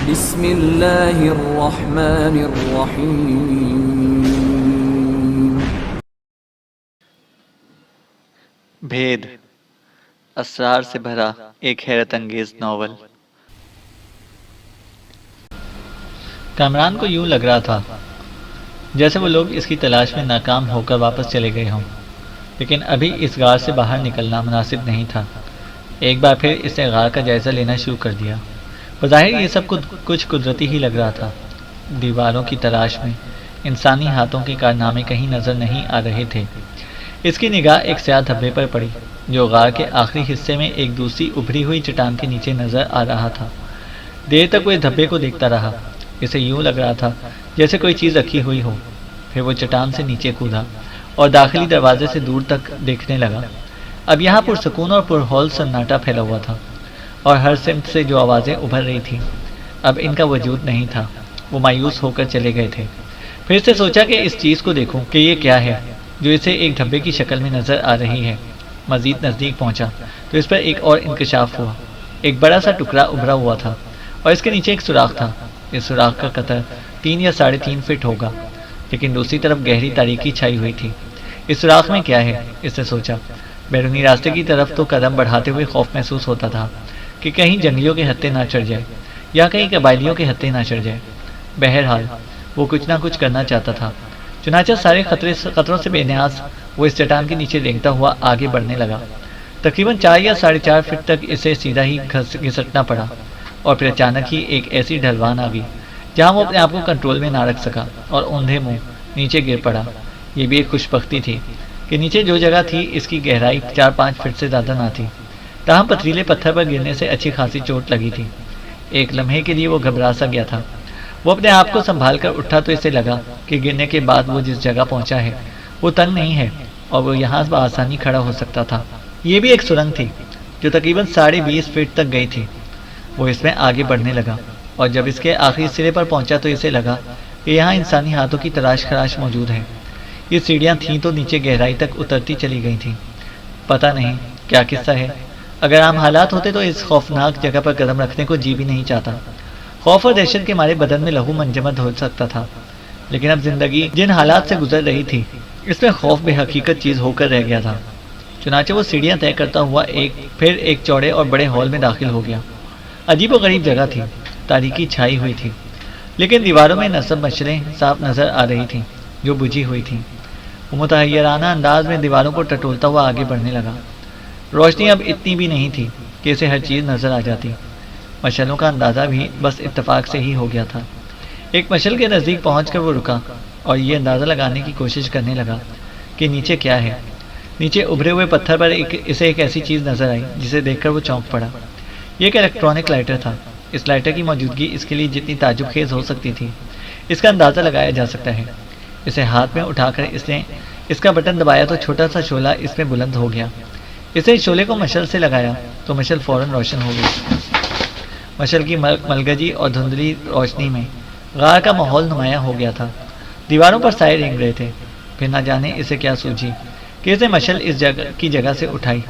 بسم اللہ الرحمن الرحیم۔ بھید، اسرار سے بھرا ایک حیرت انگیز ناول۔ کامران کو یوں لگ رہا تھا جیسے وہ لوگ اس کی تلاش میں ناکام ہو کر واپس چلے گئے ہوں، لیکن ابھی اس غار سے باہر نکلنا مناسب نہیں تھا۔ ایک بار پھر اس نے غار کا جائزہ لینا شروع کر دیا۔ بظاہر یہ سب کچھ قدرتی ہی لگ رہا تھا۔ دیواروں کی تلاش میں انسانی ہاتھوں کے کارنامے کہیں نظر نہیں آ رہے تھے۔ اس کی نگاہ ایک سیاہ دھبے پر پڑی جو غار کے آخری حصے میں ایک دوسری ابھری ہوئی چٹان کے نیچے نظر آ رہا تھا۔ دیر تک وہ اس دھبے کو دیکھتا رہا۔ اسے یوں لگ رہا تھا جیسے کوئی چیز رکھی ہوئی ہو۔ پھر وہ چٹان سے نیچے کودا اور داخلی دروازے سے دور تک دیکھنے لگا۔ اب یہاں پرسکون اور پرہول سناٹا پھیلا ہوا تھا، اور ہر سمت سے جو آوازیں ابھر رہی تھیں اب ان کا وجود نہیں تھا۔ وہ مایوس ہو کر چلے گئے تھے۔ پھر سے سوچا کہ اس چیز کو دیکھوں کہ یہ کیا ہے جو اسے ایک دھبے کی شکل میں نظر آ رہی ہے۔ مزید نزدیک پہنچا تو اس پر ایک اور انکشاف ہوا۔ ایک بڑا سا ٹکڑا ابھرا ہوا تھا اور اس کے نیچے ایک سوراخ تھا۔ اس سوراخ کا قطر 3 یا 3.5 فٹ ہوگا، لیکن دوسری طرف گہری تاریکی چھائی ہوئی تھی۔ اس سوراخ میں کیا ہے، اس نے سوچا۔ بیرونی راستے کی طرف تو قدم بڑھاتے ہوئے خوف محسوس ہوتا تھا کہ کہیں جنگلیوں کے ہتھے نہ چڑھ جائے یا کہیں قبائلیوں کے ہتھے نہ چڑھ جائے۔ بہرحال وہ کچھ نہ کچھ کرنا چاہتا تھا۔ چنانچہ سارے خطروں سے بے نیاز وہ اس چٹان کے نیچے رینگتا ہوا آگے بڑھنے لگا۔ تقریباً 4 یا 4.5 فٹ تک اسے سیدھا ہی گھسٹنا پڑا، اور پھر اچانک ہی ایک ایسی ڈھلوان آ گئی جہاں وہ اپنے آپ کو کنٹرول میں نہ رکھ سکا اور اوندھے منہ نیچے گر پڑا۔ یہ بھی ایک خوش بختی تھی کہ نیچے جو جگہ تھی اس کی گہرائی 4-5 فٹ سے زیادہ نہ تھی، تاہم پتھریلے پتھر پر گرنے سے اچھی خاصی چوٹ لگی تھی۔ ایک لمحے کے لیے وہ گھبرا سا گیا تھا۔ وہ اپنے آپ کو سنبھال کر اٹھا تو اسے لگا کہ گرنے کے بعد وہ جس جگہ پہنچا ہے وہ تنگ نہیں ہے اور وہ یہاں بآسانی کھڑا ہو سکتا تھا۔ یہ بھی ایک سرنگ تھی جو تقریباً 20.5 فٹ تک گئی تھی۔ وہ اس میں آگے بڑھنے لگا، اور جب اس کے آخری سرے پر پہنچا تو اسے لگا کہ یہاں انسانی ہاتھوں کی تراش خراش موجود ہے۔ یہ سیڑھیاں تھیں تو نیچے گہرائی تک اترتی چلی گئی تھیں۔ پتہ نہیں کیا قصہ ہے۔ اگر عام حالات ہوتے تو اس خوفناک جگہ پر قدم رکھنے کو جی بھی نہیں چاہتا۔ خوف اور دہشت کے مارے بدن میں لہو منجمد ہو سکتا تھا، لیکن اب زندگی جن حالات سے گزر رہی تھی اس میں خوف بے حقیقت چیز ہو کر رہ گیا تھا۔ چنانچہ وہ سیڑھیاں طے کرتا ہوا ایک چوڑے اور بڑے ہال میں داخل ہو گیا۔ عجیب و غریب جگہ تھی، تاریکی چھائی ہوئی تھی، لیکن دیواروں میں نصب مشلیں صاف نظر آ رہی تھیں جو بجھی ہوئی تھیں۔ وہ متحیرانہ انداز میں دیواروں کو ٹٹولتا ہوا آگے بڑھنے لگا۔ روشنی اب اتنی بھی نہیں تھی کہ اسے ہر چیز نظر آ جاتی۔ مشلوں کا اندازہ بھی بس اتفاق سے ہی ہو گیا تھا۔ ایک مشل کے نزدیک پہنچ کر وہ رکا اور یہ اندازہ لگانے کی کوشش کرنے لگا کہ نیچے کیا ہے۔ نیچے ابھرے ہوئے پتھر پر اسے ایک ایسی چیز نظر آئی جسے دیکھ کر وہ چونک پڑا۔ یہ ایک الیکٹرانک لائٹر تھا۔ اس لائٹر کی موجودگی اس کے لیے جتنی تعجب خیز ہو سکتی تھی اس کا اندازہ لگایا جا سکتا ہے۔ اسے ہاتھ میں اٹھا کر اس نے اس کا بٹن دبایا تو چھوٹا سا شعلہ اس میں بلند ہو گیا۔ اسے اس شعلے کو مشل سے لگایا تو مشل فوراً روشن ہو گئی۔ مشل کی ملگجی اور دھندلی روشنی میں غار کا ماحول نمایاں ہو گیا تھا۔ دیواروں پر سائے رینگ رہے تھے۔ پھر نہ جانے اسے کیا سوجھی کہ اسے مشل اس جگہ سے اٹھائی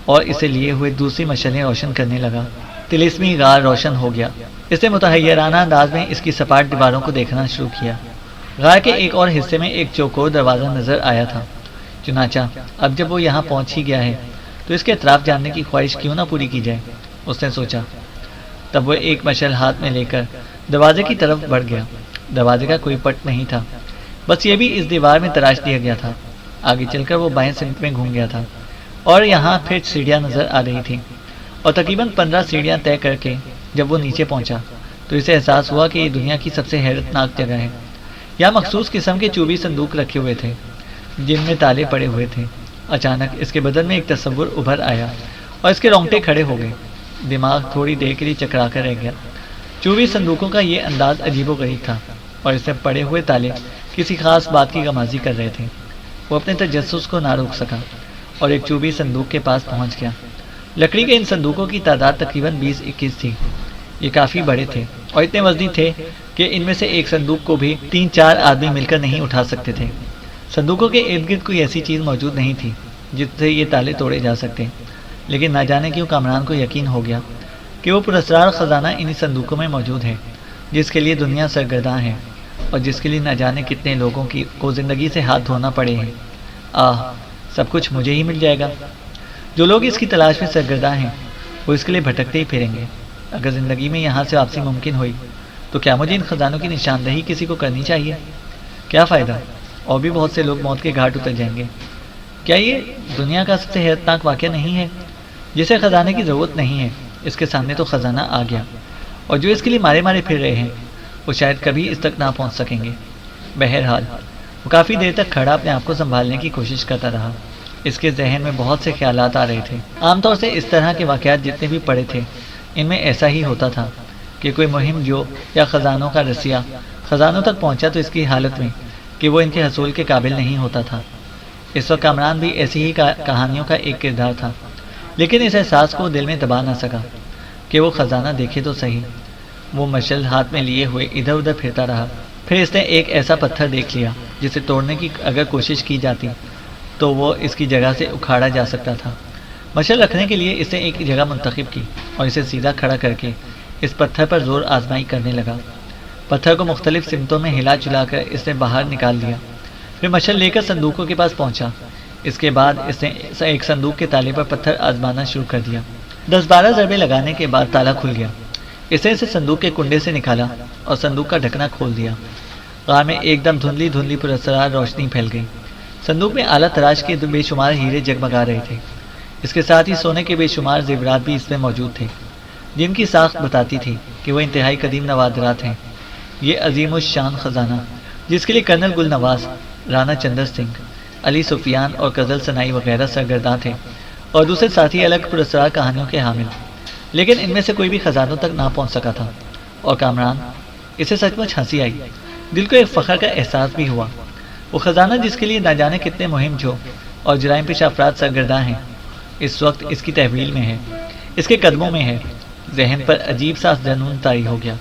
اور اسے لیے ہوئے دوسری مشلیں روشن کرنے لگا۔ طلسمی غار روشن ہو گیا۔ اس نے متحیرانہ انداز میں اس کی سپاٹ دیواروں کو دیکھنا شروع کیا۔ غار کے ایک اور حصے میں ایک چوکور دروازہ نظر آیا تھا۔ چنانچہ اب جب وہ یہاں پہنچ ہی گیا ہے تو اس کے اطراف جاننے کی خواہش کیوں نہ پوری کی جائے، اس نے سوچا۔ تب وہ ایک مشل ہاتھ میں لے کر دروازے کی طرف بڑھ گیا۔ دروازے کا کوئی پٹ نہیں تھا، بس یہ بھی اس دیوار میں تراش دیا گیا تھا۔ آگے چل کر وہ بائیں سمت میں گھوم گیا تھا اور یہاں پھر سیڑھیاں نظر آ رہی تھیں، اور تقریباً 15 سیڑھیاں طے کر کے جب وہ نیچے پہنچا تو اسے احساس ہوا کہ یہ دنیا کی سب سے حیرت ناک جگہ ہے۔ یہاں مخصوص قسم کے چوبی صندوق رکھے ہوئے تھے جن میں تالے پڑے ہوئے تھے۔ اچانک اس کے بدن میں ایک تصور ابھر آیا اور اس کے رونگٹے کھڑے ہو گئے۔ دماغ تھوڑی دیر کے لیے چکرا کر رہ گیا۔ چوبی صندوقوں کا یہ انداز عجیب و غریب تھا، اور اس میں پڑے ہوئے تالے کسی خاص بات کی غمازی کر رہے تھے۔ وہ اپنے تجسس کو نہ روک سکا اور ایک چوبی صندوق کے پاس پہنچ گیا۔ لکڑی کے ان صندوقوں کی تعداد تقریباً 20-21 تھی۔ یہ کافی بڑے تھے اور اتنے وزنی تھے کہ ان میں سے ایک صندوق کو بھی 3-4 آدمی مل کر نہیں اٹھا سکتے تھے۔ صندوقوں کے ارد گرد کوئی ایسی چیز موجود نہیں تھی جس سے یہ تالے توڑے جا سکتے، لیکن نہ جانے کیوں کامران کو یقین ہو گیا کہ وہ پراسرار خزانہ انہی صندوقوں میں موجود ہے۔ جس کے لیے دنیا سرگرداں ہے اور جس کے لیے نہ جانے کتنے لوگوں کو زندگی سے ہاتھ دھونا پڑے ہیں۔ سب کچھ مجھے ہی مل جائے گا۔ جو لوگ اس کی تلاش میں سرگرداں ہیں وہ اس کے لیے بھٹکتے ہی پھریں گے۔ اگر زندگی میں یہاں سے واپسی ممکن ہوئی تو کیا مجھے ان خزانوں کی نشاندہی کسی کو کرنی چاہیے؟ کیا فائدہ؟ اور بھی بہت سے لوگ موت کے گھاٹ اتر جائیں گے۔ کیا یہ دنیا کا سب سے حیرتناک واقعہ نہیں ہے؟ جسے خزانے کی ضرورت نہیں ہے، اس کے سامنے تو خزانہ آ گیا، اور جو اس کے لیے مارے مارے پھر رہے ہیں وہ شاید کبھی اس تک نہ پہنچ سکیں گے۔ بہرحال وہ کافی دیر تک کھڑا اپنے آپ کو سنبھالنے کی کوشش کرتا رہا۔ اس کے ذہن میں بہت سے خیالات آ رہے تھے۔ عام طور سے اس طرح کے واقعات جتنے بھی پڑے تھے ان میں ایسا ہی ہوتا تھا کہ کوئی مہم جو یا خزانوں کا رسیا خزانوں تک پہنچا تو اس کی حالت میں کہ وہ ان کے حصول کے قابل نہیں ہوتا تھا۔ اس وقت کامران بھی ایسی ہی کہانیوں کا ایک کردار تھا، لیکن اس احساس کو دل میں دبا نہ سکا کہ وہ خزانہ دیکھے تو صحیح۔ وہ مشعل ہاتھ میں لیے ہوئے ادھر ادھر پھرتا رہا۔ پھر اس نے ایک ایسا پتھر دیکھ لیا جسے توڑنے کی اگر کوشش کی جاتی تو وہ اس کی جگہ سے اکھاڑا جا سکتا تھا۔ مشعل رکھنے کے لیے اس نے ایک جگہ منتخب کی اور اسے سیدھا کھڑا کر کے اس پتھر پر زور آزمائی کرنے لگا۔ پتھر کو مختلف سمتوں میں ہلا چلا کر اس نے باہر نکال دیا۔ پھر مشعل لے کر صندوقوں کے پاس پہنچا۔ اس کے بعد اس نے ایک صندوق کے تالے پر پتھر آزمانا شروع کر دیا۔ 10-12 ضربے لگانے کے بعد تالا کھل گیا۔ اس نے اسے صندوق کے کنڈے سے نکالا اور صندوق کا ڈھکنا کھول دیا۔ غار میں ایک دم دھندلی دھندلی پراسرار روشنی پھیل گئی۔ صندوق میں اعلیٰ تراش کے بے شمار ہیرے جگمگا رہے تھے۔ اس کے ساتھ ہی سونے کے بے شمار زیورات بھی اس میں موجود تھے، جن کی ساخت بتاتی تھی کہ وہ انتہائی قدیم نوادرات ہیں۔ یہ عظیم الشان خزانہ، جس کے لیے کرنل گل نواز، رانا چندر سنگھ، علی سفیان اور غزل سنائی وغیرہ سرگرداں تھے، اور دوسرے ساتھی الگ پراسرار کہانیوں کے حامل، لیکن ان میں سے کوئی بھی خزانوں تک نہ پہنچ سکا تھا۔ اور کامران، اسے سچ مچ ہنسی آئی، دل کو ایک فخر کا احساس بھی ہوا۔ وہ خزانہ جس کے لیے نہ جانے کتنے مہم جو اور جرائم پیشہ افراد سرگرداں ہیں، اس وقت اس کی تحویل میں ہے، اس کے قدموں میں ہے۔ ذہن پر عجیب سا جنون طاری ہو گیا۔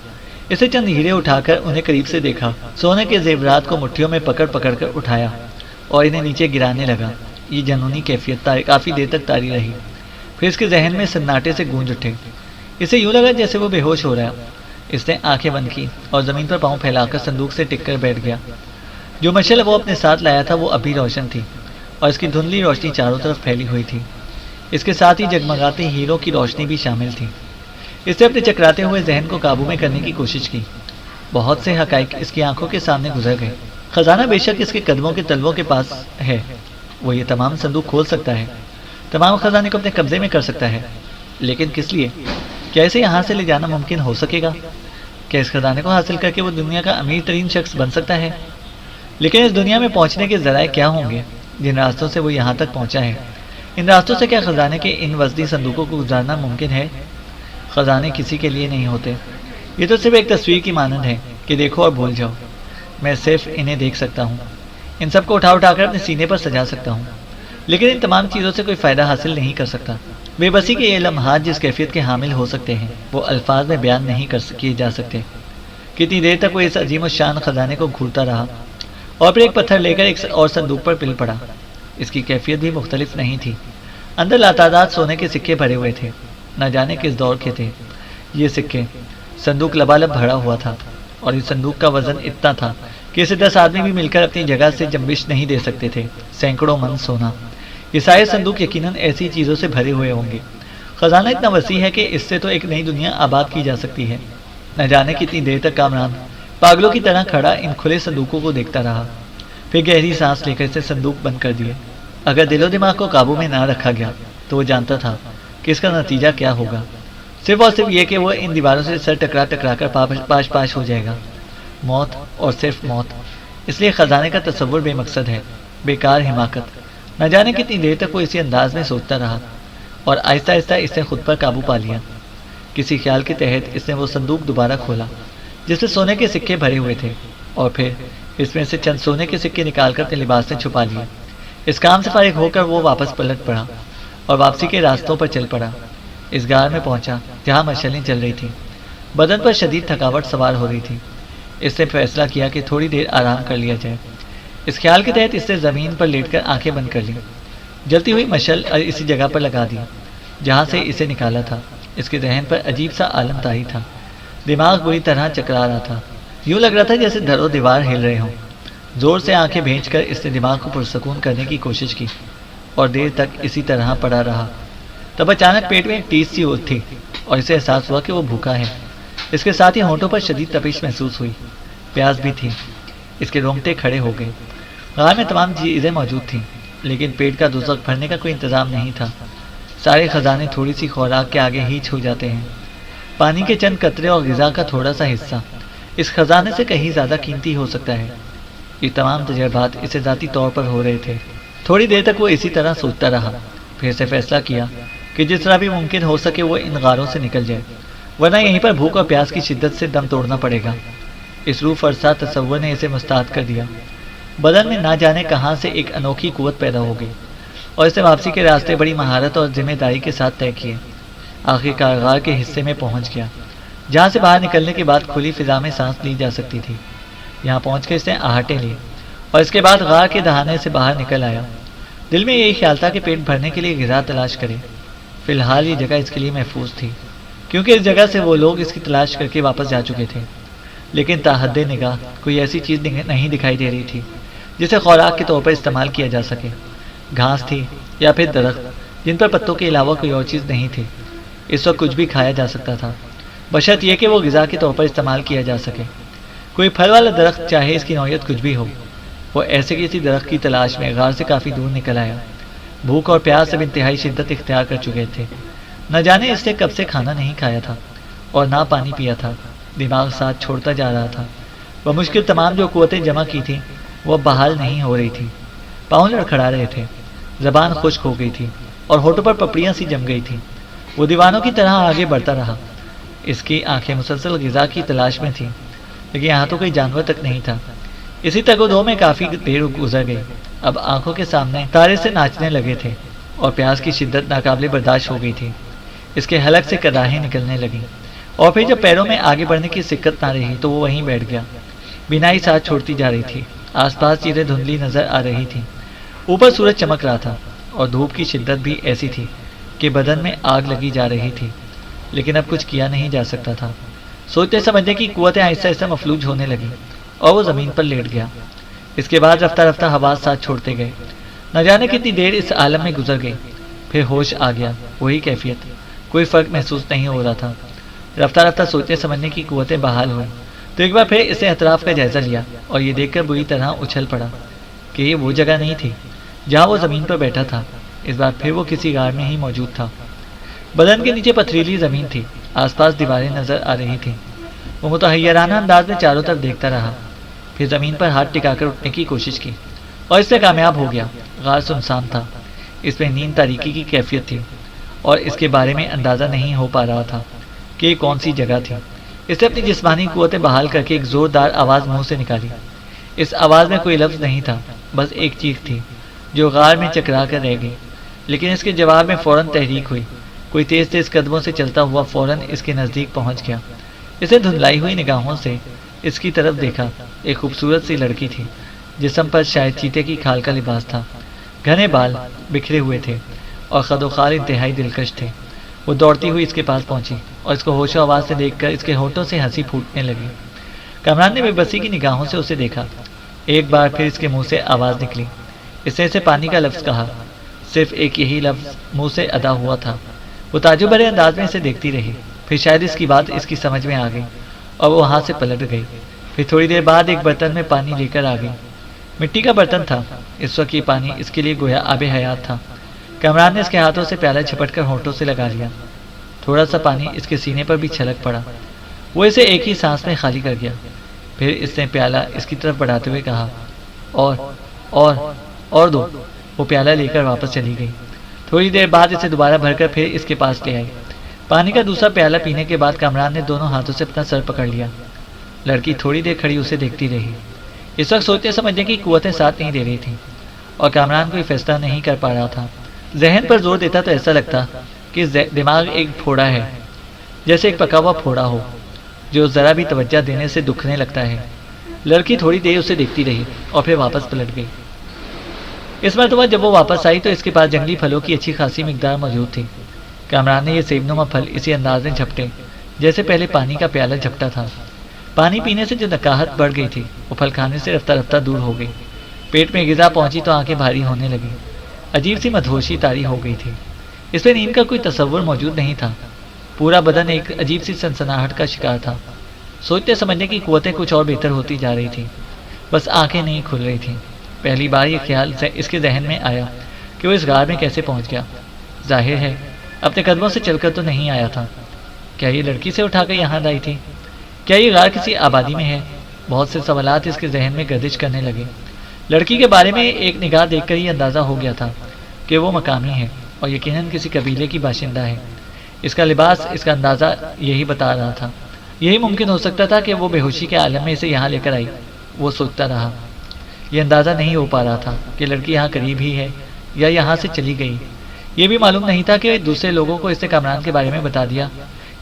اسے چند ہیرے اٹھا کر انہیں قریب سے دیکھا، سونے کے زیورات کو مٹھیوں میں پکڑ پکڑ کر اٹھایا اور انہیں نیچے گرانے لگا۔ یہ جنونی کیفیت کافی دیر تک طاری رہی، پھر اس کے ذہن میں سناٹے سے گونج اٹھے۔ اسے یوں لگا جیسے وہ بے ہوش ہو رہا۔ اس نے آنکھیں بند کی اور زمین پر پاؤں پھیلا کر صندوق سے ٹک کر بیٹھ گیا۔ جو مشعل وہ اپنے ساتھ لایا تھا وہ ابھی روشن تھی اور اس کی دھندلی روشنی چاروں طرف پھیلی ہوئی تھی۔ اس کے ساتھ ہی جگمگاتے ہیروں کی روشنی بھی شامل تھی۔ اس نے اپنے چکراتے ہوئے ذہن کو قابو میں کرنے کی کوشش کی۔ بہت سے حقائق اس کی آنکھوں کے سامنے گزر گئے۔ خزانہ بے شک اس کے قدموں کے تلووں کے پاس ہے۔ وہ یہ تمام صندوق کھول سکتا ہے، تمام خزانے کو اپنے قبضے میں کر سکتا ہے، لیکن کس لیے؟ کیا اسے یہاں سے لے جانا ممکن ہو سکے گا؟ کیا اس خزانے کو حاصل کر کے وہ دنیا کا امیر ترین شخص بن سکتا ہے؟ لیکن اس دنیا میں پہنچنے کے ذرائع کیا ہوں گے جن راستوں سے وہ یہاں تک پہنچا ہے؟ ان راستوں سے کیا خزانے کے ان وسطی صندوقوں کو گزارنا ممکن ہے؟ خزانے کسی کے لیے نہیں ہوتے، یہ تو صرف ایک تصویر کی مانند ہے کہ دیکھو اور بھول جاؤ۔ میں صرف انہیں دیکھ سکتا ہوں، ان سب کو اٹھا کر اپنے سینے پر سجا سکتا ہوں، لیکن ان تمام چیزوں سے کوئی فائدہ حاصل نہیں کر سکتا۔ بے بسی کے یہ لمحات جس کیفیت کے حامل ہو سکتے ہیں وہ الفاظ میں بیان نہیں کیے جا سکتے۔ کتنی دیر تک وہ اس عظیم الشان خزانے کو گھورتا رہا اور پھر ایک پتھر لے کر ایک اور صندوق پر پل پڑا۔ اس کی کیفیت بھی مختلف نہیں تھی۔ اندر لاتعداد سونے کے سکے بھرے ہوئے تھے، نہ جانے کس دور کے تھے یہ سکے۔ صندوق لبالب بھرا ہوا تھا اور اس صندوق کا وزن اتنا تھا کہ اسے 10 آدمی بھی مل کر اپنی جگہ سے جنبش نہیں دے سکتے تھے۔ سینکڑوں من سونا، یہ سارے صندوق یقیناً ایسی چیزوں سے بھرے ہوئے ہوں گے۔ خزانہ اتنا وسیع ہے کہ اس سے تو ایک نئی دنیا آباد کی جا سکتی ہے۔ نہ جانے کتنی دیر تک کامران پاگلوں کی طرح کھڑا ان کھلے صندوقوں کو دیکھتا رہا، پھر گہری سانس لے کر اسے صندوق بند کر دیے۔ اگر دل و دماغ کو قابو میں نہ رکھا گیا تو وہ جانتا تھا کہ اس کا نتیجہ کیا ہوگا، صرف اور صرف یہ کہ وہ ان دیواروں سے سر ٹکرا کر پاش ہو جائے گا۔ موت اور صرف موت۔ اس لیے خزانے کا تصور بے مقصد ہے، بیکار حماقت۔ نہ جانے کتنی دیر تک وہ اسی انداز میں سوچتا رہا اور آہستہ آہستہ اس نے خود پر قابو پا لیا۔ کسی خیال کے تحت اس نے وہ صندوق دوبارہ کھولا جس میں سونے کے سکے بھرے ہوئے تھے، اور پھر اس میں سے چند سونے کے سکے نکال کر اپنے لباس سے چھپا لیے۔ اس کام سے فارغ ہو کر وہ واپس پلٹ پڑا اور واپسی کے راستوں پر چل پڑا۔ اس غار میں پہنچا جہاں مشعلیں چل رہی تھیں۔ بدن پر شدید تھکاوٹ سوار ہو رہی تھی۔ اس نے فیصلہ کیا کہ تھوڑی دیر آرام کر لیا جائے۔ اس خیال کے تحت اس نے زمین پر لیٹ کر آنکھیں بند کر لیں۔ جلتی ہوئی مشعل اسی جگہ پر لگا دی جہاں سے اسے نکالا تھا۔ اس کے ذہن پر عجیب سا عالم طاری تھا۔ دماغ بری طرح چکرا رہا تھا، یوں لگ رہا تھا جیسے در و دیوار ہل رہے ہوں۔ زور سے آنکھیں بھینچ کر اس نے دماغ کو پرسکون کرنے کی کوشش کی اور دیر تک اسی طرح پڑا رہا۔ تب اچانک پیٹ میں ایک ٹیس سی اٹھی اور اسے احساس ہوا کہ وہ بھوکا ہے۔ اس کے ساتھ ہی ہونٹوں پر شدید تپش محسوس ہوئی، پیاس بھی تھی۔ اس کے رونگٹے کھڑے ہو گئے۔ غار میں تمام چیزیں موجود تھیں، لیکن پیٹ کا دوزخ بھرنے کا کوئی انتظام نہیں تھا۔ سارے خزانے تھوڑی سی خوراک کے آگے ہی چھو جاتے ہیں۔ پانی کے چند قطرے اور غذا کا تھوڑا سا حصہ اس خزانے سے کہیں زیادہ قیمتی ہو سکتا ہے۔ یہ تمام تجربات اسے ذاتی طور پر ہو رہے تھے۔ تھوڑی دیر تک وہ اسی طرح سوچتا رہا، پھر سے فیصلہ کیا کہ جس طرح بھی ممکن ہو سکے وہ ان غاروں سے نکل جائے، ورنہ یہیں پر بھوک اور پیاس کی شدت سے دم توڑنا پڑے گا۔ اس روح فرسا تصور نے اسے مستعد کر دیا۔ بدن میں نہ جانے کہاں سے ایک انوکھی قوت پیدا ہو گئی اور اس نے واپسی کے راستے بڑی مہارت اور ذمہ داری کے ساتھ طے کیے۔ آخر کار غار کے حصے میں پہنچ گیا جہاں سے باہر نکلنے کے بعد کھلی فضا میں سانس لی جا سکتی تھی۔ یہاں پہنچ کے اس نے آہٹیں لی اور اس کے بعد غار کے دہانے سے باہر نکل آیا۔ دل میں یہی خیال تھا کہ پیٹ بھرنے کے لیے غذا تلاش کرے۔ فی الحال یہ جگہ اس کے لیے محفوظ تھی، کیونکہ اس جگہ سے وہ لوگ اس کی تلاش کر کے واپس جا چکے تھے، لیکن تاحد نگاہ کوئی ایسی چیز نہیں دکھائی دے رہی تھی جسے خوراک کے طور پر استعمال کیا جا سکے۔ گھاس تھی یا پھر درخت جن پر پتوں کے علاوہ کوئی اور چیز نہیں تھی۔ اس وقت کچھ بھی کھایا جا سکتا تھا، بشرط یہ کہ وہ غذا کے طور پر استعمال کیا جا سکے۔ کوئی پھل والا درخت، چاہے اس کی نوعیت کچھ بھی ہو۔ وہ ایسے کسی درخت کی تلاش میں غار سے کافی دور نکل آیا۔ بھوک اور پیاس اب انتہائی شدت اختیار کر چکے تھے۔ نہ جانے اس نے کب سے کھانا نہیں کھایا تھا اور نہ پانی پیا تھا۔ دماغ ساتھ چھوڑتا جا رہا تھا۔ بمشکل تمام جو قوتیں جمع کی تھیں وہ بحال نہیں ہو رہی تھی۔ پاؤں لڑکھڑا رہے تھے، زبان خشک ہو گئی تھی اور ہونٹوں پر پپڑیاں سی جم گئی تھیں۔ وہ دیوانوں کی طرح آگے بڑھتا رہا۔ اس کی آنکھیں مسلسل غذا کی تلاش میں تھیں، لیکن یہاں تو کوئی جانور تک نہیں تھا۔ اسی تگ و دو میں کافی دیر گزر گئی۔ اب آنکھوں کے سامنے تارے سے ناچنے لگے تھے اور پیاس کی شدت ناقابل برداشت ہو گئی تھی۔ اس کے حلق سے قداہیں نکلنے لگیں اور پھر جب پیروں میں آگے بڑھنے کی سکت نہ رہی تو وہ وہیں بیٹھ گیا۔ بینائی ساتھ چھوڑتی جا رہی تھی۔ آس پاس چیزیں دھندلی نظر آ رہی تھیں۔ اوپر سورج چمک رہا تھا اور دھوپ کی شدت بھی ایسی تھی کہ بدن میں آگ لگی جا رہی تھی، لیکن اب کچھ کیا نہیں جا سکتا تھا۔ سوچنے سمجھنے کی قوتیں آہستہ آہستہ مفلوج ہونے لگیں اور وہ زمین پر لیٹ گیا۔ اس کے بعد رفتہ رفتہ حواس ساتھ چھوڑتے گئے۔ نہ جانے کتنی دیر اس عالم میں گزر گئی، پھر ہوش آ گیا۔ وہی کیفیت، کوئی فرق محسوس نہیں ہو رہا تھا۔ رفتہ رفتہ سوچنے سمجھنے کی قوتیں بحال ہوئیں تو ایک بار پھر اس نے اطراف کا جائزہ لیا اور یہ دیکھ کر بری طرح اچھل پڑا کہ یہ وہ جگہ نہیں تھی جہاں وہ زمین پر بیٹھا تھا۔ اس بار پھر وہ کسی غار میں ہی موجود تھا۔ بدن کے نیچے پتھریلی زمین تھی، آس پاس دیواریں نظر آ رہی تھیں۔ وہ متحیرانہ انداز میں چاروں طرف دیکھتا رہا، پھر زمین پر ہاتھ ٹکا کر اٹھنے کی کوشش کی اور اس سے کامیاب ہو گیا۔ غار سنسان تھا، اس میں نیند تاریکی کی کیفیت تھی اور اس کے بارے میں اندازہ نہیں ہو پا رہا تھا کہ یہ کون سی جگہ تھی۔ اس نے اپنی جسمانی قوتیں بحال کر کے ایک زوردار آواز منہ سے نکالی۔ اس آواز میں کوئی لفظ نہیں تھا، بس ایک چیخ تھی جو غار میں چکرا کر رہ گئی، لیکن اس کے جواب میں فوراً تحریک ہوئی۔ کوئی تیز تیز قدموں سے چلتا ہوا فوراً اس کے نزدیک پہنچ گیا۔ اسے دھندلائی ہوئی نگاہوں سے اس کی طرف دیکھا۔ ایک خوبصورت سی لڑکی تھی، جسم پر شاید چیتے کی کھال کا لباس تھا۔ گھنے بال بکھرے ہوئے تھے اور خد و خال انتہائی دلکش تھے۔ وہ دوڑتی ہوئی اس کے پاس پہنچی اور اس کو ہوش و آواز سے دیکھ کر اس کے ہونٹوں سے ہنسی پھوٹنے لگی۔ کامران نے بے بسی کی نگاہوں سے اسے دیکھا۔ ایک بار پھر اس کے منہ سے آواز نکلی۔ اس نے اسے پانی کا لفظ کہا، صرف ایک یہی لفظ منہ سے ادا ہوا تھا۔ وہ تعجب بھرے انداز میں اسے دیکھتی رہی، پھر شاید اس کی بات اس کی سمجھ میں آ گئی اور وہ وہاں سے پلٹ گئی۔ پھر تھوڑی دیر بعد ایک برتن میں پانی لے کر آ گئی۔ مٹی کا برتن تھا۔ اس وقت یہ پانی اس کے لیے گویا آب حیات تھا۔ کامران نے اس کے ہاتھوں سے پیالہ جھپٹ کر ہونٹوں سے لگا لیا۔ تھوڑا سا پانی اس کے سینے پر بھی چھلک پڑا۔ وہ اسے ایک ہی سانس میں خالی کر گیا۔ پھر اس نے پیالہ اس کی طرف بڑھاتے ہوئے کہا، اور دو۔ وہ پیالہ لے کر واپس چلی گئی۔ تھوڑی دیر بعد اسے دوبارہ بھر کر پھر اس کے پاس لے آئی۔ پانی کا دوسرا پیالہ پینے کے بعد کامران نے دونوں ہاتھوں سے اپنا سر پکڑ لیا۔ لڑکی تھوڑی دیر کھڑی اسے دیکھتی رہی۔ اس وقت سوچنے سمجھنے کی قوتیں ساتھ نہیں دے رہی تھیں اور کامران کوئی فیصلہ نہیں کر پا رہا تھا۔ ذہن پر زور دیتا تو ایسا لگتا کہ دماغ ایک پھوڑا ہے، جیسے ایک پکا ہوا پھوڑا ہو جو ذرا بھی توجہ دینے سے دکھنے لگتا ہے۔ لڑکی تھوڑی دیر اسے دیکھتی رہی اور پھر واپس پلٹ گئی۔ اس مرتبہ جب وہ واپس آئی تو اس کے پاس جنگلی پھلوں کی اچھی خاصی مقدار موجود تھی۔ کامران نے یہ سیب نما پھل اسی انداز میں جھپٹے جیسے پہلے پانی کا پیالہ جھپٹا تھا۔ پانی پینے سے جو نکاہت بڑھ گئی تھی وہ پھل کھانے سے رفتہ رفتہ دور ہو گئی۔ پیٹ میں غذا پہنچی تو آنکھیں بھاری ہونے لگی، عجیب سی مدہوشی طاری ہو گئی تھی۔ اس میں نیند کا کوئی تصور موجود نہیں تھا، پورا بدن ایک عجیب سی سنسناہٹ کا شکار تھا۔ سوچنے سمجھنے کی قوتیں کچھ اور بہتر ہوتی جا رہی تھیں، بس آنکھیں نہیں کھل رہی تھیں۔ پہلی بار یہ خیال اس کے ذہن میں آیا کہ وہ اس غار میں کیسے پہنچ گیا۔ ظاہر ہے اپنے قدموں سے چل کر تو نہیں آیا تھا۔ کیا یہ لڑکی سے اٹھا کر یہاں لائی تھی؟ کیا یہ غار کسی آبادی میں ہے؟ بہت سے سوالات اس کے ذہن میں گردش کرنے لگے۔ لڑکی کے بارے میں ایک نگاہ دیکھ کر ہی اندازہ ہو گیا تھا کہ وہ مقامی ہے اور یقیناً کسی قبیلے کی باشندہ ہے۔ اس کا لباس اس کا اندازہ یہی بتا رہا تھا۔ یہی ممکن ہو سکتا تھا کہ وہ بے ہوشی کے عالم میں اسے یہاں لے کر آئی۔ وہ سوچتا رہا۔ یہ اندازہ نہیں ہو پا رہا تھا کہ لڑکی یہاں قریب ہی ہے یا یہاں سے چلی گئی۔ یہ بھی معلوم نہیں تھا کہ دوسرے لوگوں کو اس نے کامران کے بارے میں بتا دیا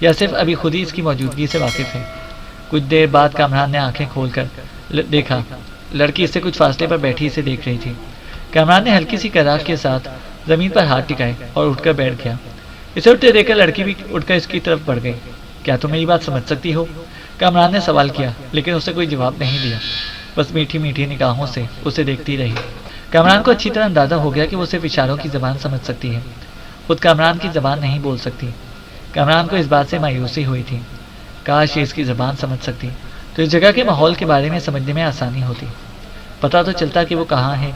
یا صرف ابھی خود ہی اس کی موجودگی سے واقف ہے۔ کچھ دیر بعد کامران نے آنکھیں کھول کر دیکھا، لڑکی اس سے کچھ فاصلے پر بیٹھی اسے دیکھ رہی تھی۔ کامران نے ہلکی سی کراہٹ کے ساتھ زمین پر ہاتھ ٹکائے اور اٹھ کر بیٹھ گیا۔ اسے اٹھتے دیکھ کر لڑکی بھی اٹھ کر اس کی طرف بڑھ گئی۔ کیا تم میری بات سمجھ سکتی ہو؟ کامران نے سوال کیا، لیکن اسے کوئی جواب نہیں دیا، بس میٹھی میٹھی نگاہوں سے اسے دیکھتی رہی۔ کامران کو اچھی طرح اندازہ ہو گیا کہ وہ صرف اشاروں کی زبان سمجھ سکتی ہے، خود کامران کی زبان نہیں بول سکتی۔ کامران کو اس بات سے مایوسی ہوئی تھی، کاش یہ اس کی زبان سمجھ سکتی تو اس جگہ کے ماحول کے بارے میں سمجھنے میں آسانی ہوتی، پتہ تو چلتا کہ وہ کہاں ہے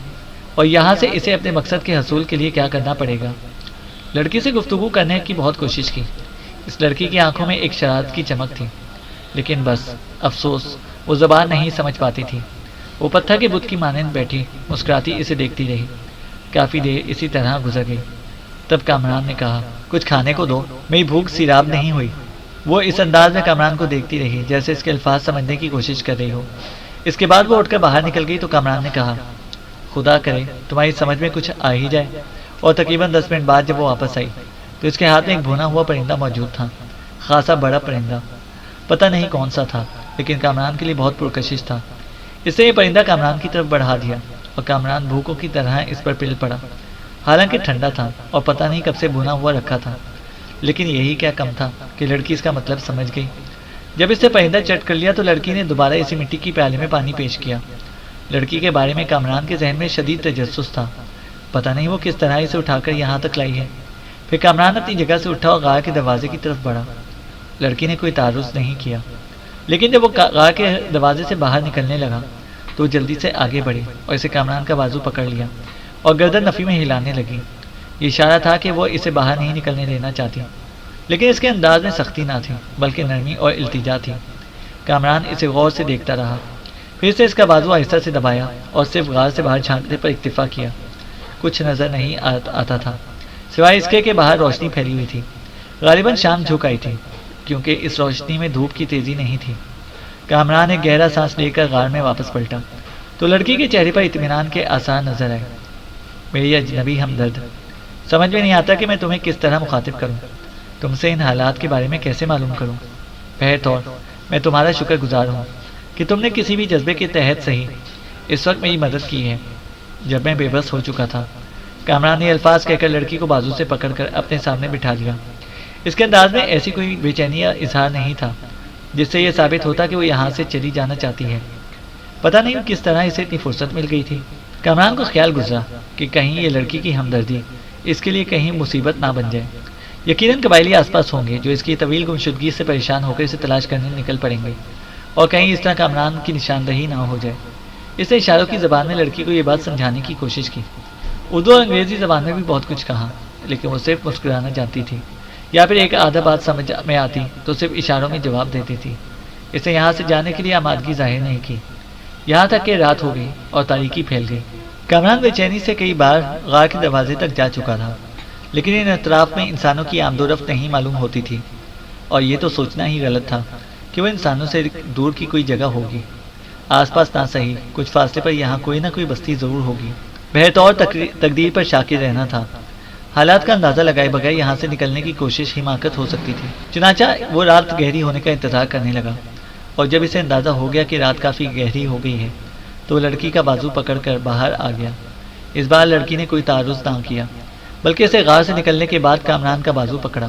اور یہاں سے اسے اپنے مقصد کے حصول کے لیے کیا کرنا پڑے گا۔ لڑکی سے گفتگو کرنے کی بہت کوشش کی۔ اس لڑکی کی آنکھوں میں ایک شرارت کی چمک تھی، لیکن بس افسوس وہ زبان نہیں سمجھ پاتی تھی۔ وہ پتھر کے بت کی مانند بیٹھی مسکراتی اسے دیکھتی رہی۔ کافی دیر اسی طرح گزر گئی۔ تب کامران نے کہا، کچھ کھانے کو دو، میری بھوک سیراب نہیں ہوئی۔ وہ اس انداز میں کامران کو دیکھتی رہی جیسے اس کے الفاظ سمجھنے کی کوشش کر رہی ہو۔ اس کے بعد وہ اٹھ کر باہر نکل گئی تو کامران نے کہا، خدا کرے تمہاری سمجھ میں کچھ آ ہی جائے۔ اور تقریباً 10 منٹ بعد جب وہ واپس آئی تو اس کے ہاتھ میں ایک بھونا ہوا پرندہ موجود تھا، خاصا بڑا پرندہ، پتہ نہیں کون سا تھا، لیکن کامران کے لیے بہت پرکشش تھا۔ اس نے یہ پرندہ کامران کی طرف بڑھا دیا اور کامران بھوکوں کی طرح اس پر پل پڑا۔ حالانکہ ٹھنڈا تھا اور پتہ نہیں کب سے بھونا ہوا رکھا تھا، لیکن یہی کیا کم تھا کہ لڑکی اس کا مطلب سمجھ گئی۔ جب اس نے پرندہ چٹ کر لیا تو لڑکی نے دوبارہ اسی مٹی کی پیالے میں پانی پیش کیا۔ لڑکی کے بارے میں کامران کے ذہن میں شدید تجسس تھا، پتہ نہیں وہ کس طرح اسے اٹھا کر یہاں تک لائی ہے۔ پھر کامران اپنی جگہ سے اٹھا اور غار کے دروازے کی طرف بڑھا۔ لڑکی نے کوئی تعارض نہیں کیا، لیکن جب وہ غار کے دروازے سے باہر نکلنے لگا تو وہ جلدی سے آگے بڑھی اور اسے کامران کا بازو پکڑ لیا اور گردن نفی میں ہلانے لگی۔ یہ اشارہ تھا کہ وہ اسے باہر نہیں نکلنے دینا چاہتی، لیکن اس کے انداز میں سختی نہ تھی بلکہ نرمی اور التجا تھی۔ کامران اسے غور سے دیکھتا رہا، پھر سے اس کا بازو آہستہ سے دبایا اور صرف غار سے باہر جھانکنے پر اکتفا کیا۔ کچھ نظر نہیں آتا تھا سوائے اس کے کہ باہر روشنی پھیلی ہوئی تھی۔ غالباً شام جھک آئی تھی کیونکہ اس روشنی میں دھوپ کی تیزی نہیں تھی۔ کامران ایک گہرا سانس لے کر غار میں واپس پلٹا تو لڑکی کے چہرے پر اطمینان کے آثار نظر آئے۔ میری اجنبی ہمدرد، سمجھ میں نہیں آتا کہ میں تمہیں کس طرح مخاطب کروں، تم سے ان حالات کے بارے میں کیسے معلوم کروں۔ بہر طور میں تمہارا شکر گزار ہوں کہ تم نے کسی بھی جذبے کے تحت صحیح اس وقت میری مدد کی ہے جب میں بے بس ہو چکا تھا۔ کامران نے الفاظ کہہ کر لڑکی کو بازو سے پکڑ کر اپنے سامنے بٹھا لیا۔ اس کے انداز میں ایسی کوئی بے چینی یا اظہار نہیں تھا جس سے یہ ثابت ہوتا کہ وہ یہاں سے چلی جانا چاہتی ہے۔ پتہ نہیں کس طرح اسے اتنی فرصت مل گئی تھی۔ کامران کو خیال گزرا کہ کہیں یہ لڑکی کی ہمدردی اس کے لیے کہیں مصیبت نہ بن جائے۔ یقیناً قبائلی آس پاس ہوں گے جو اس کی طویل گمشدگی سے پریشان ہو کر اسے تلاش کرنے نکل پڑیں گے، اور کہیں اس طرح کامران کی نشاندہی نہ ہو جائے۔ اس نے اشاروں کی زبان میں لڑکی کو یہ بات سمجھانے کی کوشش کی۔ اردو اور انگریزی زبان میں بھی بہت کچھ کہا، لیکن وہ صرف مسکرانا جانتی تھی، یا پھر ایک آدھا بات سمجھ میں آتی تو صرف اشاروں میں جواب دیتی تھی۔ اس نے یہاں سے جانے کے لیے آمادگی ظاہر نہیں کی، یہاں تک کہ رات ہو گئی اور تاریکی پھیل گئی۔ کامران بے چینی سے کئی بار غار کے دروازے تک جا چکا تھا، لیکن ان اطراف میں انسانوں کی آمد و رفت نہیں معلوم ہوتی تھی، اور یہ تو سوچنا ہی غلط تھا کہ وہ انسانوں سے دور کی کوئی جگہ ہوگی۔ آس پاس نہ صحیح کچھ فاصلے پر یہاں کوئی نہ کوئی بستی ضرور ہوگی۔ بہرطور تقدیر پر شاکر رہنا تھا۔ حالات کا اندازہ لگائے بغیر یہاں سے نکلنے کی کوشش حماقت ہو سکتی تھی۔ چنانچہ وہ رات گہری ہونے کا انتظار کرنے لگا، اور جب اسے اندازہ ہو گیا کہ رات کافی گہری ہو گئی ہے تو وہ لڑکی کا بازو پکڑ کر باہر آ گیا۔ اس بار لڑکی نے کوئی تعارض نہ کیا، بلکہ اسے غار سے نکلنے کے بعد کامران کا بازو پکڑا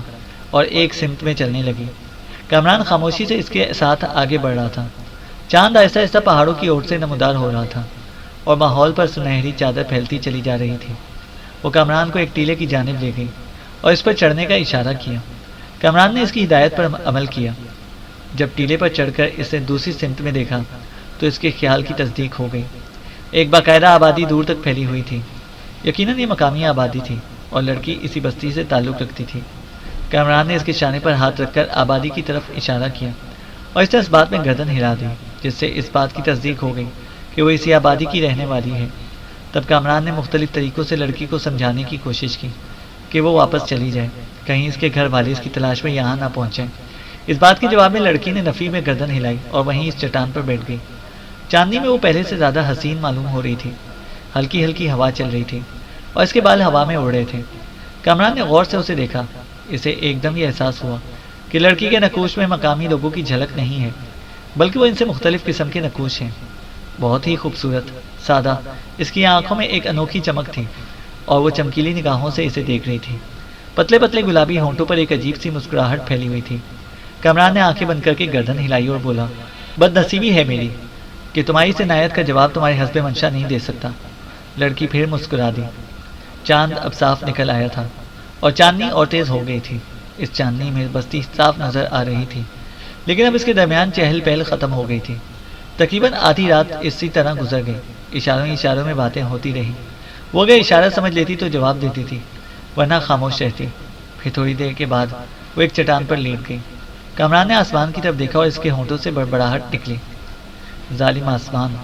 اور ایک سمت میں چلنے لگی۔ کامران خاموشی سے اس کے ساتھ آگے بڑھ رہا تھا۔ چاند آہستہ آہستہ پہاڑوں کی اوٹ سے نمودار ہو رہا تھا اور ماحول پر سنہری چادر پھیلتی چلی جا رہی تھی۔ وہ کامران کو ایک ٹیلے کی جانب لے گئی اور اس پر چڑھنے کا اشارہ کیا۔ کامران نے اس کی ہدایت پر عمل کیا۔ جب ٹیلے پر چڑھ کر اسے دوسری سمت میں دیکھا تو اس کے خیال کی تصدیق ہو گئی۔ ایک باقاعدہ آبادی دور تک پھیلی ہوئی تھی۔ یقیناً یہ مقامی آبادی تھی اور لڑکی اسی بستی سے تعلق رکھتی تھی۔ کامران نے اس کے شانے پر ہاتھ رکھ کر آبادی کی طرف اشارہ کیا اور اس نے اس بات میں گردن ہلا دی، جس سے اس بات کی تصدیق ہو گئی کہ وہ اسی آبادی کی رہنے والی ہے۔ تب کامران نے مختلف طریقوں سے لڑکی کو سمجھانے کی کوشش کی کہ وہ واپس چلی جائے، کہیں اس کے گھر والے اس کی تلاش میں یہاں نہ پہنچیں۔ اس بات کے جواب میں لڑکی نے نفی میں گردن ہلائی اور وہیں اس چٹان پر بیٹھ گئی۔ چاندنی میں وہ پہلے سے زیادہ حسین معلوم ہو رہی تھی۔ ہلکی ہلکی ہوا چل رہی تھی اور اس کے بال ہوا میں اڑ رہے تھے۔ کامران نے غور سے اسے دیکھا۔ اسے ایک دم یہ احساس ہوا کہ لڑکی کے نقوش میں مقامی لوگوں کی جھلک نہیں ہے، بلکہ وہ ان سے مختلف قسم کے نقوش ہیں۔ بہت ہی خوبصورت، سادہ، اس کی آنکھوں میں ایک انوکھی چمک تھی اور وہ چمکیلی نگاہوں سے اسے دیکھ رہی تھی۔ پتلے پتلے گلابی ہونٹوں پر ایک عجیب سی مسکراہٹ پھیلی ہوئی تھی۔ کامران نے آنکھیں بند کر کے گردن ہلائی اور بولا، بد نصیبی ہے میری کہ تمہاری اس عنایت کا جواب تمہارے حسب منشا نہیں دے سکتا۔ لڑکی پھر مسکرا دی۔ چاند اب صاف نکل آیا تھا اور چاندنی اور تیز ہو گئی تھی۔ اس چاندنی میں بستی صاف نظر آ رہی تھی، لیکن اب اس کے درمیان چہل پہل ختم ہو گئی تھی۔ تقریباً آدھی رات اسی طرح گزر گئی۔ اشاروں میں باتیں ہوتی رہی۔ وہ اگر اشارہ سمجھ لیتی تو جواب دیتی تھی، ورنہ خاموش رہتی۔ پھر تھوڑی دیر کے بعد وہ ایک چٹان پر لیٹ گئی۔ کامران نے آسمان کی طرف دیکھا اور اس کے ہونٹوں سے بڑبڑاہٹ نکلی۔ ظالم آسمان،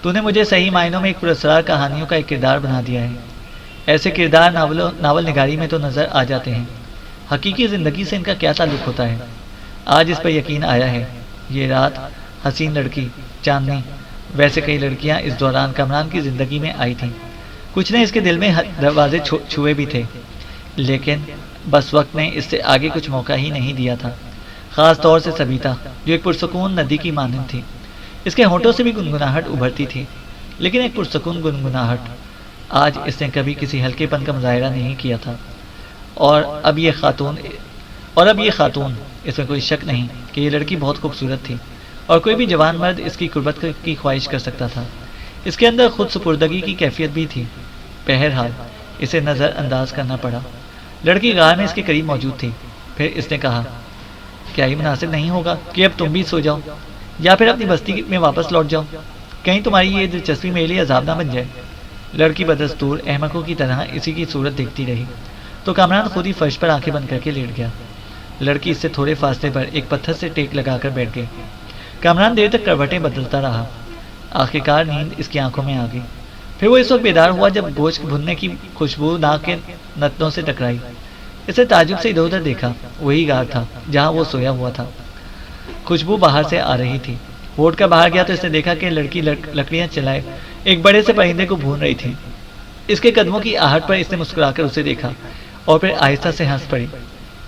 تو نے مجھے صحیح معنوں میں ایک پراسرار کہانیوں کا ایک کردار بنا دیا ہے۔ ایسے کردار ناول نگاری میں تو نظر آ جاتے ہیں، حقیقی زندگی سے ان کا کیا تعلق ہوتا ہے؟ آج اس پر یقین آیا ہے۔ یہ رات، حسین لڑکی، چاندنی، ویسے کئی لڑکیاں اس دوران کامران کی زندگی میں آئی تھیں۔ کچھ نے اس کے دل میں دروازے چھوئے بھی تھے، لیکن بس وقت نے اس سے آگے کچھ موقع ہی نہیں دیا تھا۔ خاص طور سے سبیتا، جو ایک پرسکون ندی کی مانند تھی۔ اس کے ہونٹوں سے بھی گنگناہٹ ابھرتی تھی، لیکن ایک پرسکون گنگناہٹ۔ آج اس نے کبھی کسی ہلکے پن کا مظاہرہ نہیں کیا تھا، اور اب یہ خاتون، اس میں کوئی شک نہیں کہ یہ لڑکی بہت خوبصورت تھی اور کوئی بھی جوان مرد اس کی قربت کی خواہش کر سکتا تھا۔ اس کے اندر خود سپردگی کی کیفیت بھی تھی۔ بہرحال اسے نظر انداز کرنا پڑا۔ لڑکی غار میں اس کے قریب موجود تھی۔ پھر اس نے کہا، کیا یہ مناسب نہیں ہوگا کہ اب تم بھی سو جاؤ یا پھر اپنی بستی میں واپس لوٹ جاؤ؟ کہیں تمہاری یہ دلچسپی میرے لیے عذاب نہ بن جائے۔ لڑکی بدستور احمقوں کی طرح اسی کی صورت دیکھتی رہی تو کامران خود ہی فرش پر آنکھیں بند کر کے لیٹ گیا۔ لڑکی اس سے تھوڑے فاصلے پر ایک پتھر سے ٹیک لگا کر بیٹھ گئی۔ کامران دیر تک کروٹیں بدلتا رہا۔ آخرکار نیند اس کی آنکھوں میں آ گئی۔ پھر وہ اس وقت بیدار ہوا جب گوشت بھننے کی خوشبو ناک کے نتنوں سے ٹکرائی۔ اسے تعجب سے ادھر ادھر دیکھا۔ وہی غار تھا جہاں وہ سویا ہوا تھا۔ خوشبو باہر سے آ رہی تھی۔ وہ اٹھ کر باہر گیا تو اس نے دیکھا کہ لڑکی لکڑیاں چلائے ایک بڑے سے پرندے کو بھون رہی تھی۔ اس کے قدموں کی آہٹ پر اس نے مسکرا کر اسے دیکھا اور پھر آہستہ سے ہنس پڑی۔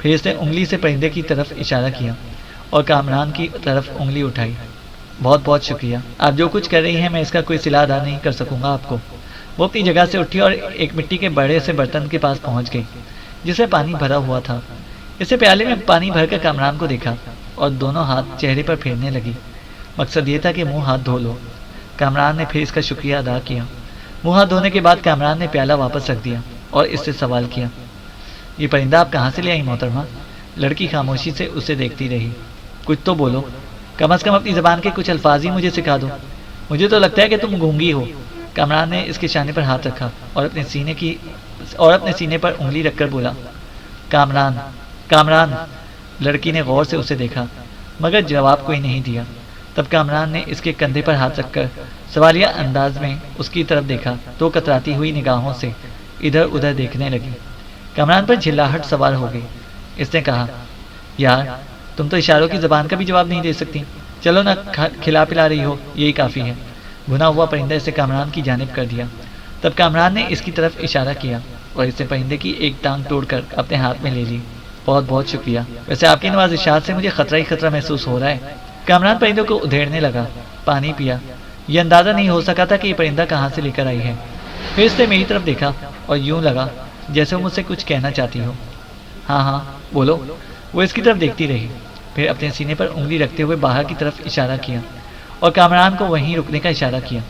پھر اس نے انگلی سے پرندے کی طرف اشارہ کیا اور کامران کی طرف انگلی اٹھائی۔ بہت بہت شکریہ، آپ جو کچھ کر رہی ہیں میں اس کا کوئی صلہ ادا نہیں کر سکوں گا آپ کو۔ وہ اپنی جگہ سے اٹھی اور ایک مٹی کے بڑے سے برتن کے پاس پہنچ گئی جس میں پانی بھرا ہوا تھا۔ اسے پیالے میں پانی بھر کر کامران کو دیکھا اور دونوں ہاتھ چہرے پر پھیرنے لگی۔ مقصد یہ تھا کہ منہ ہاتھ دھو لو۔ کامران نے پھر اس کا شکریہ ادا کیا۔ منہ ہاتھ دھونے کے بعد کامران نے پیالہ واپس رکھ دیا اور اس سے سوال کیا، یہ پرندہ آپ کہاں سے لے آئی محترمہ؟ لڑکی خاموشی سے اسے دیکھتی رہی۔ کچھ تو بولو، کم از کم اپنی زبان کے کچھ الفاظ ہی مجھے سکھا دو، مجھے تو لگتا ہے کہ تم گونگی ہو۔ کامران نے اس کے شانے پر ہاتھ رکھا اور اپنے سینے پر انگلی رکھ کر بولا، کامران۔ لڑکی نے غور سے اسے دیکھا مگر جواب کوئی نہیں دیا۔ تب کامران نے اس کے کندھے پر ہاتھ رکھ کر سوالیہ انداز میں اس کی طرف دیکھا تو کتراتی ہوئی نگاہوں سے ادھر ادھر دیکھنے لگی۔ کامران پر جھلاہٹ سوار ہو گئی۔ اس نے کہا، یار تم تو اشاروں کی زبان کا بھی جواب نہیں دے سکتی، چلو نہ کھلا پلا رہی ہو، یہی کافی ہے۔ بھنا ہوا پرندہ اسے کامران کی جانب کر دیا۔ تب کامران نے اس کی طرف اشارہ کیا اور اس نے پرندے کی ایک ٹانگ توڑ کر اپنے ہاتھ میں لے لی۔ بہت بہت شکریہ، ویسے آپ کی نوازشات سے مجھے خطرہ ہی خطرہ محسوس ہو رہا ہے۔ کامران پرندوں کو ادھیڑنے لگا، پانی پیا۔ یہ اندازہ نہیں ہو سکا تھا کہ یہ پرندہ کہاں سے لے کر آئی ہے۔ پھر اس نے میری طرف دیکھا اور یوں لگا جیسے وہ مجھ سے کچھ کہنا چاہتی ہو۔ ہاں بولو۔ وہ اس کی طرف دیکھتی رہی۔ پھر اپنے سینے پر انگلی رکھتے ہوئے باہر کی طرف اشارہ کیا اور کامران کو وہیں رکنے کا اشارہ کیا۔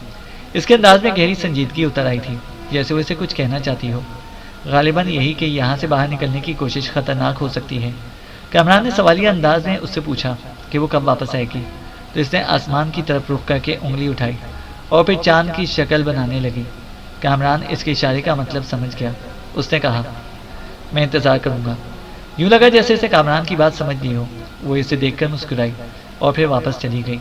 اس کے انداز میں گہری سنجیدگی اتر آئی تھی، جیسے وہ اسے کچھ کہنا چاہتی ہو، غالباً یہی کہ یہاں سے باہر نکلنے کی کوشش خطرناک ہو سکتی ہے۔ کامران نے سوالیہ انداز میں اس سے پوچھا کہ وہ کب واپس آئے گی، تو اس نے آسمان کی طرف رخ کر کے انگلی اٹھائی اور پھر چاند کی شکل بنانے لگی۔ کامران اس کے اشارے کا مطلب سمجھ گیا۔ اس نے کہا، میں انتظار کروں گا۔ یوں لگا جیسے اسے کامران کی بات سمجھ لی ہو۔ وہ اسے دیکھ کر مسکرائی اور پھر واپس چلی گئی۔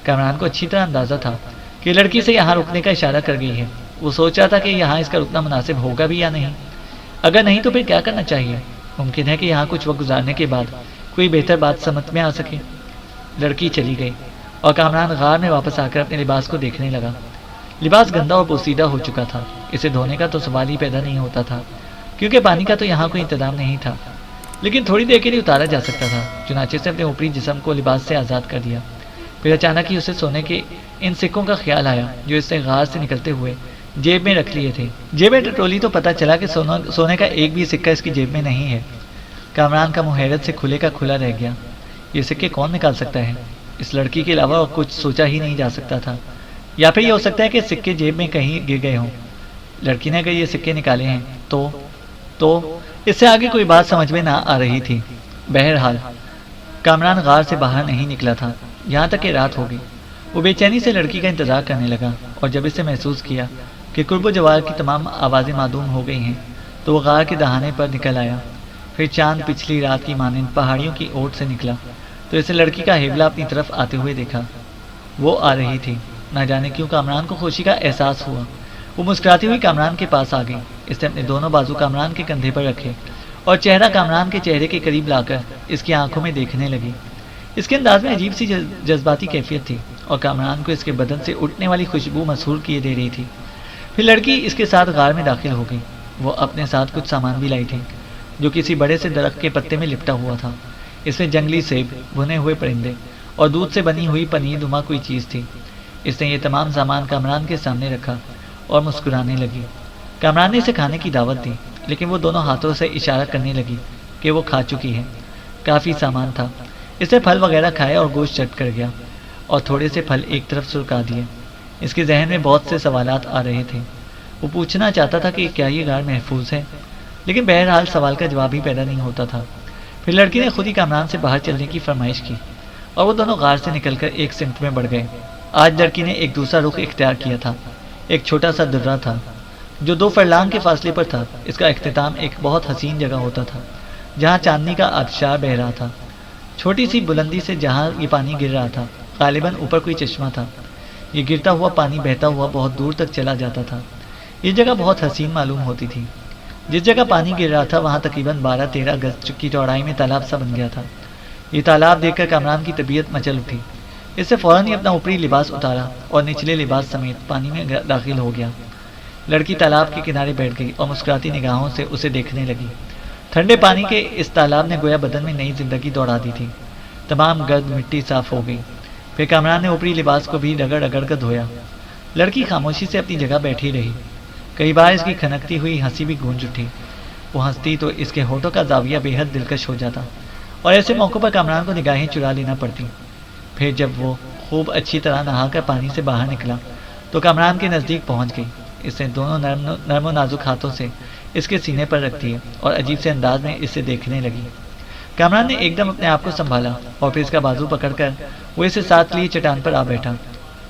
کامران کو اچھی طرح اندازہ تھا کہ لڑکی سے یہاں رکنے کا اشارہ کر گئی ہے۔ وہ سوچ رہا تھا کہ یہاں اس کا رکنا مناسب ہوگا بھی یا نہیں۔ اگر نہیں تو پھر کیا کرنا چاہیے؟ ممکن ہے کہ یہاں کچھ وقت گزارنے کے بعد کوئی بہتر بات سمجھ میں آ سکے۔ لڑکی چلی گئی اور کامران غار میں واپس آ کر اپنے لباس کو دیکھنے لگا۔ لباس گندا اور پوسیدہ ہو چکا تھا۔ اسے دھونے کا تو سوال ہی پیدا نہیں ہوتا تھا، کیونکہ پانی کا تو یہاں کوئی انتظام نہیں تھا، لیکن تھوڑی دیر کے لیے اتارا جا سکتا تھا۔ چنانچہ سے اپنے اوپری جسم کو لباس سے آزاد کر دیا۔ پھر اچانک ہی اسے سونے کے ان سکوں کا خیال آیا جو اس نے غار سے نکلتے ہوئے جیب میں رکھ لیے تھے۔ جیب میں ٹٹولی تو پتہ چلا کہ سونے کا ایک بھی سکہ اس کی جیب میں نہیں ہے۔ کامران کا منہ حیرت سے کھلے کا کھلا رہ گیا۔ یہ سکے کون نکال سکتا ہے؟ اس لڑکی کے علاوہ اور کچھ سوچا ہی نہیں جا سکتا تھا۔ یا پھر یہ ہو سکتا ہے کہ سکے جیب میں کہیں گر گئے ہوں۔ لڑکی نے اگر یہ سکے نکالے ہیں تو اس سے آگے کوئی بات سمجھ میں نہ آ رہی تھی۔ بہرحال کامران غار سے باہر نہیں نکلا تھا یہاں تک کہ رات ہو گئی۔ وہ بے چینی سے لڑکی کا انتظار کرنے لگا، اور جب اسے محسوس کیا کہ قرب و جوار کی تمام آوازیں معدوم ہو گئی ہیں تو وہ غار کے دہانے پر نکل آیا۔ پھر چاند پچھلی رات کی مانند پہاڑیوں کی اوٹ سے نکلا تو اسے لڑکی کا ہیبلا اپنی طرف آتے ہوئے دیکھا۔ وہ آ رہی تھی۔ نہ جانے کیوں کامران کو خوشی کا احساس ہوا۔ وہ مسکراتی ہوئی کامران کے پاس آ گئی۔ اس نے اپنے دونوں بازو کامران کے کندھے پر رکھے اور چہرہ کامران کے چہرے کے قریب لا کر اس کی آنکھوں میں دیکھنے لگی۔ اس کے انداز میں عجیب سی جذباتی کیفیت تھی اور کامران کو اس کے بدن سے اٹھنے والی خوشبو مسحور کیے دے رہی تھی۔ پھر لڑکی اس کے ساتھ غار میں داخل ہو گئی۔ وہ اپنے ساتھ کچھ سامان بھی لائی تھی جو کسی بڑے سے درخت کے پتے میں لپٹا ہوا تھا۔ اس میں جنگلی سیب، بھنے ہوئے پرندے اور دودھ سے بنی ہوئی پنیر نما کوئی چیز تھی۔ اس نے یہ تمام سامان کامران کے سامنے رکھا اور مسکرانے لگی۔ کامران نے اسے کھانے کی دعوت دی، لیکن وہ دونوں ہاتھوں سے اشارہ کرنے لگی کہ وہ کھا چکی ہے۔ کافی سامان تھا۔ اس نے پھل وغیرہ کھائے اور گوشت چٹ کر گیا اور تھوڑے سے پھل ایک طرف سرکا دیے۔ اس کے ذہن میں بہت سے سوالات آ رہے تھے۔ وہ پوچھنا چاہتا تھا کہ کیا یہ غار محفوظ ہے، لیکن بہرحال سوال کا جواب ہی پیدا نہیں ہوتا تھا۔ پھر لڑکی نے خود ہی کامران سے باہر چلنے کی فرمائش کی اور وہ دونوں غار سے نکل کر ایک سمت میں بڑھ گئے۔ آج لڑکی نے ایک دوسرا رخ اختیار کیا تھا۔ ایک چھوٹا سا درہ تھا جو 2 فرلانگ کے فاصلے پر تھا۔ اس کا اختتام ایک بہت حسین جگہ ہوتا تھا جہاں چاندنی کا آبشار بہہ رہا تھا۔ چھوٹی سی بلندی سے جہاں یہ پانی گر رہا تھا، غالباً اوپر کوئی چشمہ تھا۔ یہ گرتا ہوا پانی بہتا ہوا بہت دور تک چلا جاتا تھا۔ یہ جگہ بہت حسین معلوم ہوتی تھی۔ جس جگہ پانی گر رہا تھا وہاں تقریباً 12-13 گز کی چوڑائی میں تالاب سا بن گیا تھا۔ یہ تالاب دیکھ کر کامران کی طبیعت مچل اٹھی۔ اس سے فوراً ہی اپنا اوپری لباس اتارا اور نچلے لباس سمیت پانی میں داخل ہو گیا۔ لڑکی تالاب کے کنارے بیٹھ گئی اور مسکراتی نگاہوں سے اسے دیکھنے لگی۔ ٹھنڈے پانی کے اس تالاب نے گویا بدن میں نئی زندگی دوڑا دی تھی۔ تمام گرد مٹی صاف ہو گئی۔ پھر کامران نے اوپری لباس کو بھی رگڑ رگڑ کر دھویا۔ لڑکی خاموشی سے اپنی جگہ بیٹھی رہی۔ کئی بار اس کی کھنکتی ہوئی ہنسی بھی گونج اٹھی۔ وہ ہنستی تو اس کے ہونٹوں کا زاویہ بے حد دلکش ہو جاتا اور ایسے موقعوں پر کامران کو نگاہیں چرا لینا پڑتی۔ پھر جب وہ خوب اچھی طرح نہا کر پانی سے باہر نکلا تو کامران کے نزدیک پہنچ گئی۔ اس نے دونوں نرم و نازک ہاتھوں سے اس کے سینے پر رکھ دیے اور عجیب سے انداز میں اسے دیکھنے لگی۔ کامران نے ایک دم اپنے آپ کو سنبھالا اور پھر اس کا بازو پکڑ کر وہ اسے ساتھ لیے چٹان پر آ بیٹھا۔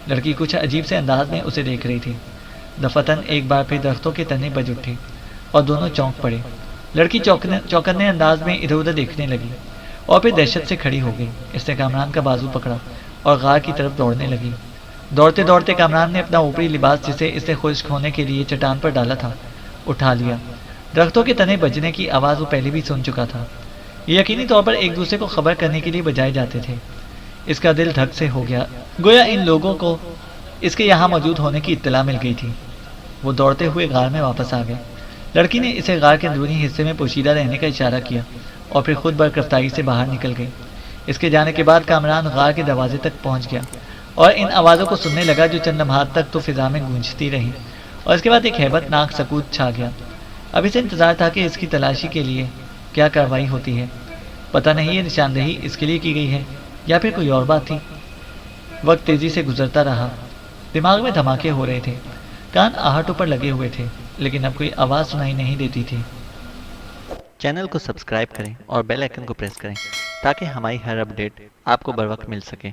لڑکی کچھ عجیب سے انداز میں اسے دیکھ رہی تھی۔ دفعتاً ایک بار پھر درختوں کے تنے بج اٹھے اور دونوں چونک پڑے۔ لڑکی چوکنے انداز میں ادھر ادھر دیکھنے لگی اور پھر دہشت سے کھڑی ہو گئی۔ اس نے کامران کا بازو پکڑا اور غار کی طرف دوڑنے لگی۔ دوڑتے دوڑتے کامران نے اپنا اوپری لباس جسے اس نے خشک ہونے کے لیے چٹان پر ڈالا تھا اٹھا لیا۔ درختوں کے تنے بجنے کی آواز وہ پہلے بھی سن چکا تھا۔ یہ یقینی طور پر ایک دوسرے کو خبر کرنے کے لیے بجائے جاتے تھے۔ اس کا دل دھک سے ہو گیا، گویا ان لوگوں کو اس کے یہاں موجود ہونے کی اطلاع مل گئی تھی۔ وہ دوڑتے ہوئے غار میں واپس آ گئے۔ لڑکی نے اسے غار کے اندرونی حصے میں پوشیدہ رہنے کا اشارہ کیا اور پھر خود برکفتائی سے باہر نکل گئی۔ اس کے جانے کے بعد کامران غار کے دروازے تک پہنچ گیا اور ان آوازوں کو سننے لگا جو چند لمحات تک تو فضا میں گونجتی رہیں اور اس کے بعد ایک ہیبت ناک سکوت چھا گیا۔ اب اسے انتظار تھا کہ اس کی تلاشی کے لیے کیا کارروائی ہوتی ہے۔ پتہ نہیں یہ نشاندہی اس کے لیے کی گئی ہے یا پھر کوئی اور بات تھی۔ وقت تیزی سے گزرتا رہا، دماغ میں دھماکے ہو رہے تھے، کان آہٹوں پر لگے ہوئے تھے، لیکن اب کوئی آواز سنائی نہیں دیتی تھی۔ چینل کو سبسکرائب کریں اور بیل آئکن کو پریس کریں تاکہ ہماری ہر اپڈیٹ آپ کو بر وقت مل سکے۔